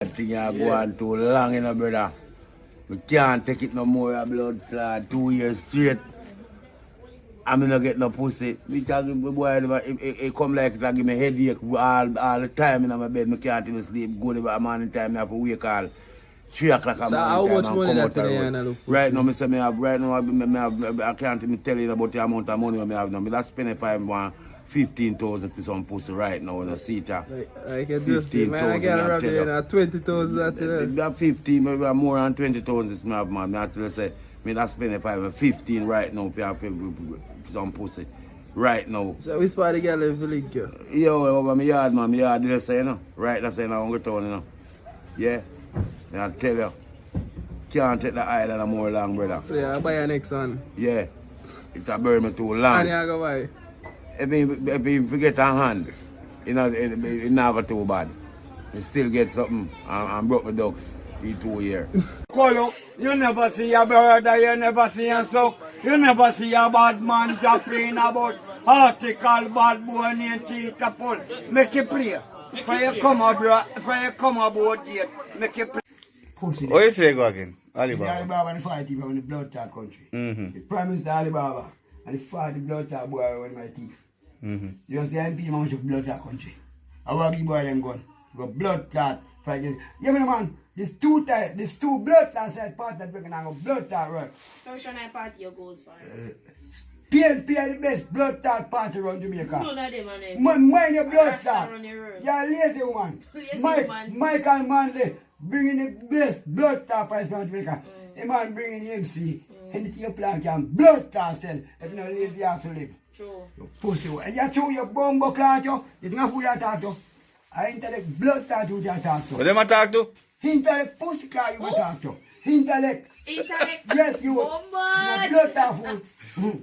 That thing you go on too long, you know, brother. We can't take it no more, a blood clot, 2 years straight. I'm not get no pussy. Because the boy, it come like it give me headache all the time in my bed. I can't even sleep. Go to the morning time, I have to wake all 3 o'clock in the So how morning much time money and that come out you the have road. pussy? Right now, I say right now, I can't even tell you about the amount of money I have now. I spend if I want 15,000 for some pussy right now in a seater. I can just say, man, I can rob you in 20,000 that you know. That 15, maybe more than 20,000 is my man. I actually say, I spend if I have 15 right now for some pussy. Right now. So which part of the girl if you link you? Yo, over my yard, man. My yard, you say, you know. Right, that's saying I'm going to town, you know. Yeah. I tell you. Can't take the island no more long, brother. So yeah, I buy your next one. Yeah. It's a burn me too long. And you go buy? If you forget a hand, you know, it never too bad. You still get something and broke the ducks in 2 years. Colo, you never see a brother, you never see a sock, you never see a bad man jumping about article bad boy named Tita Paul. Make it play. For you come aboard, yet, make it play. Pussy. What you say go again? The Alibaba. Alibaba and the fight even in the blood clot country. Mm-hmm. The Prime Minister Alibaba and the fight the blood clot boy on my teeth. Mm-hmm. You see MP man should blood clot country. I want to give boy them gun. Go blood clot fight. Yeah man, there's two types, there's two blood clot side part that we can have a blood clot right. So which one of party you goes for? PNP are the best blood clot party around Jamaica. None of them are there. Mind your blood Rasta clot. run the road. You're a lazy woman. Lazy woman. Michael Manley bringing the best blood clot price around Jamaica. A man bringing the MC. Anything you plan can blood clot sell. If you not lazy, you have to live. True. You pussy. You chew your bumbo clot, you don't know who you talk to. I intellect blood clot you talk What to. them a talk to? Intellect pussy clot you talk to. Intellect. Intellect. Yes, you. Bombard. You blood clot fool.